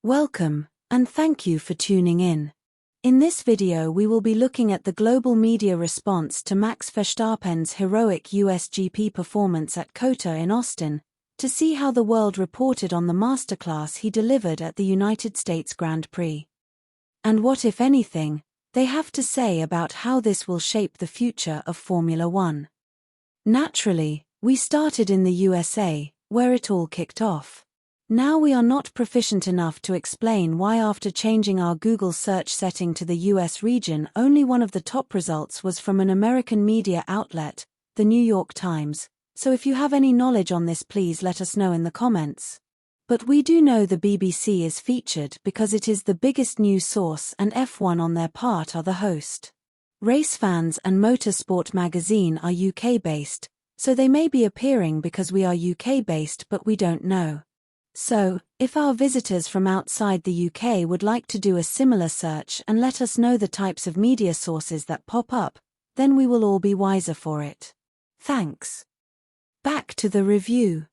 Welcome, and thank you for tuning in. In this video we will be looking at the global media response to Max Verstappen's heroic USGP performance at COTA in Austin, to see how the world reported on the masterclass he delivered at the United States Grand Prix. And what, if anything, they have to say about how this will shape the future of Formula One. Naturally, we started in the USA, where it all kicked off. Now we are not proficient enough to explain why after changing our Google search setting to the US region only one of the top results was from an American media outlet, the New York Times, so if you have any knowledge on this please let us know in the comments. But we do know the BBC is featured because it is the biggest news source and F1 on their part are the host. Race Fans and Motorsport magazine are UK-based, so they may be appearing because we are UK-based but we don't know. So, if our visitors from outside the UK would like to do a similar search and let us know the types of media sources that pop up, then we will all be wiser for it. Thanks. Back to the review.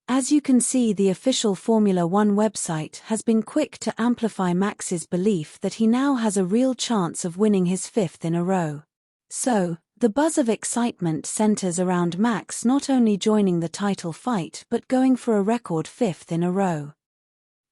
As you can see, the official Formula One website has been quick to amplify Max's belief that he now has a real chance of winning his fifth in a row. So, the buzz of excitement centers around Max not only joining the title fight but going for a record fifth in a row.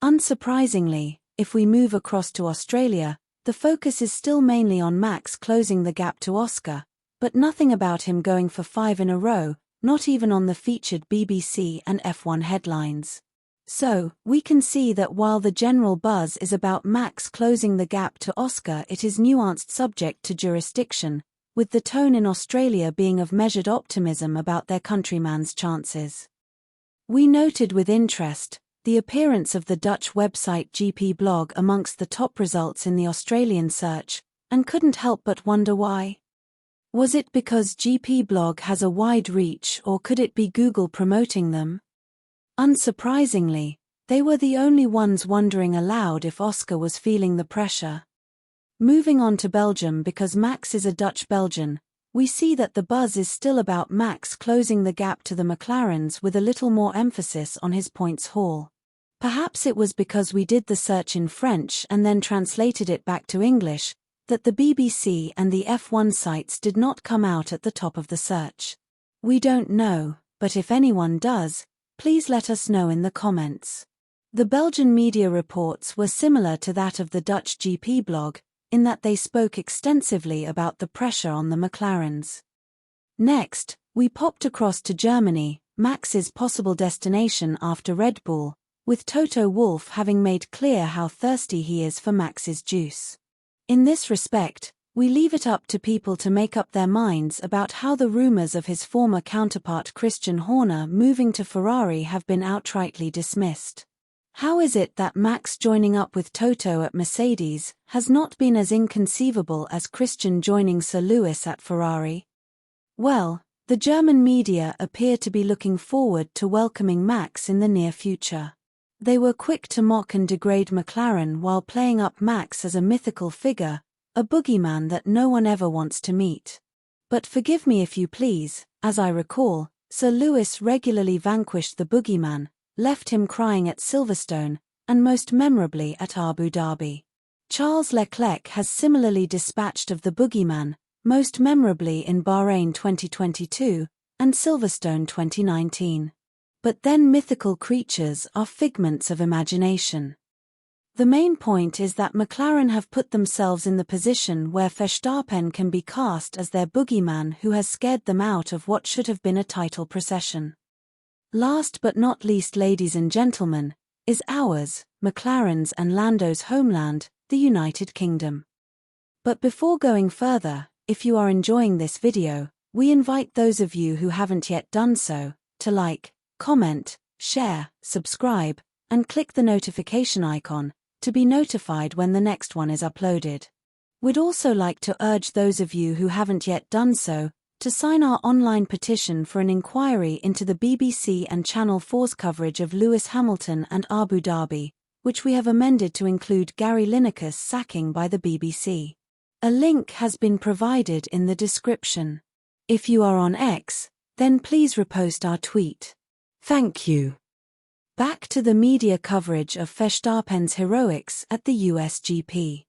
Unsurprisingly, if we move across to Australia, the focus is still mainly on Max closing the gap to Oscar, but nothing about him going for 5 in a row, not even on the featured BBC and F1 headlines. So, we can see that while the general buzz is about Max closing the gap to Oscar, it is nuanced subject to jurisdiction, with the tone in Australia being of measured optimism about their countryman's chances. We noted with interest the appearance of the Dutch website GP blog amongst the top results in the Australian search, and couldn't help but wonder why. Was it because GP blog has a wide reach, or could it be Google promoting them? Unsurprisingly, they were the only ones wondering aloud if Oscar was feeling the pressure. Moving on to Belgium, because Max is a Dutch Belgian, we see that the buzz is still about Max closing the gap to the McLarens with a little more emphasis on his points haul. Perhaps it was because we did the search in French and then translated it back to English, that the BBC and the F1 sites did not come out at the top of the search. We don't know, but if anyone does, please let us know in the comments. The Belgian media reports were similar to that of the Dutch GP blog, in that they spoke extensively about the pressure on the McLarens. Next, we popped across to Germany, Max's possible destination after Red Bull, with Toto Wolff having made clear how thirsty he is for Max's juice. In this respect, we leave it up to people to make up their minds about how the rumors of his former counterpart Christian Horner moving to Ferrari have been outrightly dismissed. How is it that Max joining up with Toto at Mercedes has not been as inconceivable as Christian joining Sir Lewis at Ferrari? Well, the German media appear to be looking forward to welcoming Max in the near future. They were quick to mock and degrade McLaren while playing up Max as a mythical figure, a boogeyman that no one ever wants to meet. But forgive me if you please, as I recall, Sir Lewis regularly vanquished the boogeyman, left him crying at Silverstone, and most memorably at Abu Dhabi. Charles Leclerc has similarly dispatched of the boogeyman, most memorably in Bahrain 2022, and Silverstone 2019. But then mythical creatures are figments of imagination. The main point is that McLaren have put themselves in the position where Verstappen can be cast as their boogeyman who has scared them out of what should have been a title procession. Last but not least, ladies and gentlemen, is ours, McLaren's and Lando's homeland, the United Kingdom. But before going further, if you are enjoying this video, we invite those of you who haven't yet done so, to like, comment, share, subscribe, and click the notification icon, to be notified when the next one is uploaded. We'd also like to urge those of you who haven't yet done so, to sign our online petition for an inquiry into the BBC and Channel 4's coverage of Lewis Hamilton and Abu Dhabi, which we have amended to include Gary Lineker's sacking by the BBC. A link has been provided in the description. If you are on X, then please repost our tweet. Thank you. Back to the media coverage of Verstappen's heroics at the USGP.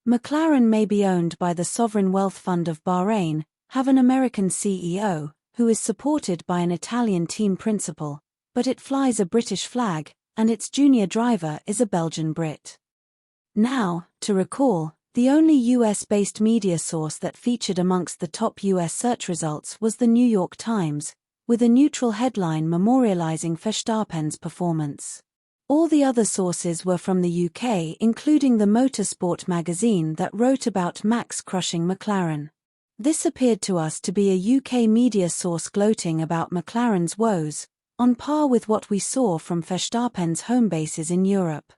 McLaren may be owned by the sovereign wealth fund of Bahrain, have an American CEO, who is supported by an Italian team principal, but it flies a British flag, and its junior driver is a Belgian Brit. Now, to recall, the only US-based media source that featured amongst the top US search results was the New York Times, with a neutral headline memorializing Verstappen's performance. All the other sources were from the UK, including the Motorsport magazine that wrote about Max crushing McLaren. This appeared to us to be a UK media source gloating about McLaren's woes, on par with what we saw from Verstappen's home bases in Europe.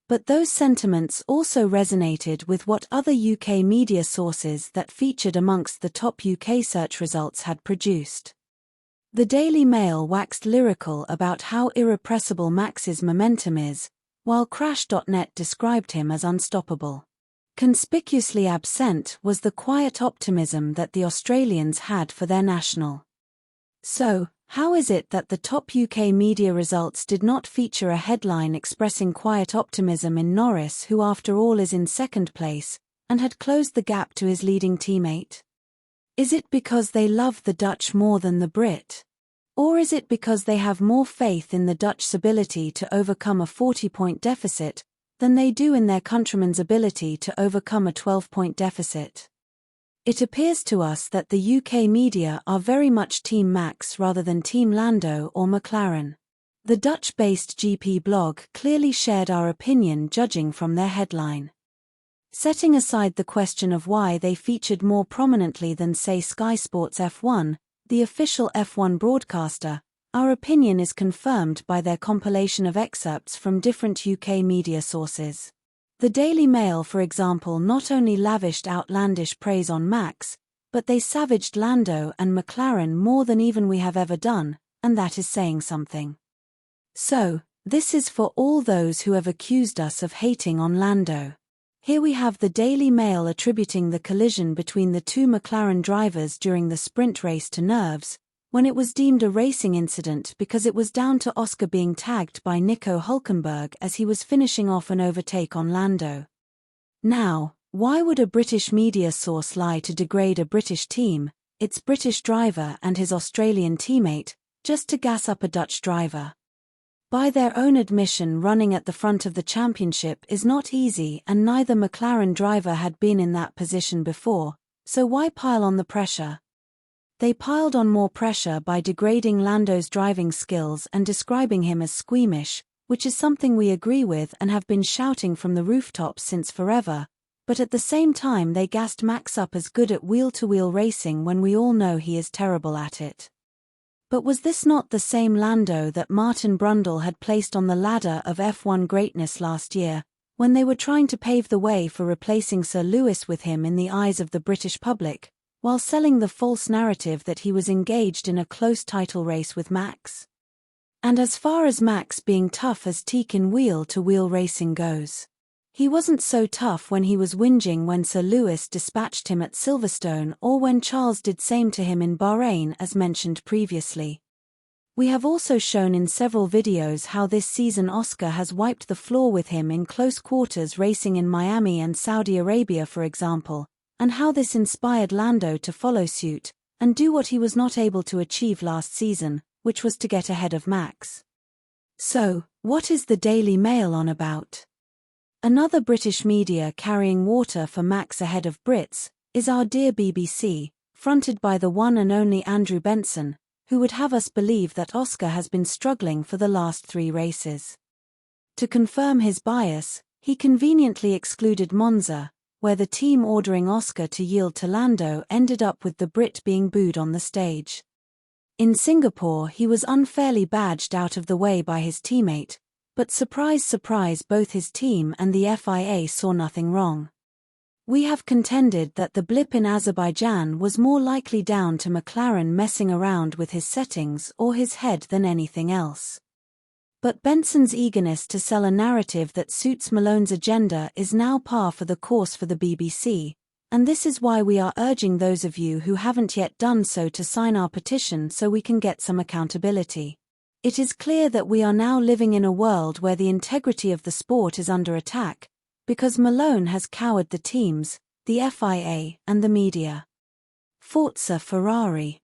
But those sentiments also resonated with what other UK media sources that featured amongst the top UK search results had produced. The Daily Mail waxed lyrical about how irrepressible Max's momentum is, while Crash.net described him as unstoppable. Conspicuously absent was the quiet optimism that the Australians had for their national. So, how is it that the top UK media results did not feature a headline expressing quiet optimism in Norris, who after all is in second place, and had closed the gap to his leading teammate? Is it because they love the Dutch more than the Brit? Or is it because they have more faith in the Dutch's ability to overcome a 40-point deficit than they do in their countrymen's ability to overcome a 12-point deficit? It appears to us that the UK media are very much Team Max rather than Team Lando or McLaren. The Dutch-based GP blog clearly shared our opinion judging from their headline. Setting aside the question of why they featured more prominently than say Sky Sports F1, the official F1 broadcaster, our opinion is confirmed by their compilation of excerpts from different UK media sources. The Daily Mail, for example, not only lavished outlandish praise on Max, but they savaged Lando and McLaren more than even we have ever done, and that is saying something. So, this is for all those who have accused us of hating on Lando. Here we have the Daily Mail attributing the collision between the two McLaren drivers during the sprint race to nerves, when it was deemed a racing incident because it was down to Oscar being tagged by Nico Hülkenberg as he was finishing off an overtake on Lando. Now, why would a British media source lie to degrade a British team, its British driver and his Australian teammate, just to gas up a Dutch driver? By their own admission, running at the front of the championship is not easy, and neither McLaren driver had been in that position before, so why pile on the pressure? They piled on more pressure by degrading Lando's driving skills and describing him as squeamish, which is something we agree with and have been shouting from the rooftops since forever, but at the same time they gassed Max up as good at wheel-to-wheel racing when we all know he is terrible at it. But was this not the same Lando that Martin Brundle had placed on the ladder of F1 greatness last year, when they were trying to pave the way for replacing Sir Lewis with him in the eyes of the British public, while selling the false narrative that he was engaged in a close title race with Max? And as far as Max being tough as teak in wheel-to-wheel racing goes, he wasn't so tough when he was whinging when Sir Lewis dispatched him at Silverstone or when Charles did same to him in Bahrain as mentioned previously. We have also shown in several videos how this season Oscar has wiped the floor with him in close quarters racing in Miami and Saudi Arabia for example, and how this inspired Lando to follow suit, and do what he was not able to achieve last season, which was to get ahead of Max. So, what is the Daily Mail on about? Another British media carrying water for Max ahead of Brits, is our dear BBC, fronted by the one and only Andrew Benson, who would have us believe that Oscar has been struggling for the last 3 races. To confirm his bias, he conveniently excluded Monza, where the team ordering Oscar to yield to Lando ended up with the Brit being booed on the stage. In Singapore he was unfairly badged out of the way by his teammate, but surprise surprise both his team and the FIA saw nothing wrong. We have contended that the blip in Azerbaijan was more likely down to McLaren messing around with his settings or his head than anything else. But Benson's eagerness to sell a narrative that suits Malone's agenda is now par for the course for the BBC, and this is why we are urging those of you who haven't yet done so to sign our petition so we can get some accountability. It is clear that we are now living in a world where the integrity of the sport is under attack, because Malone has cowed the teams, the FIA, and the media. Forza Ferrari.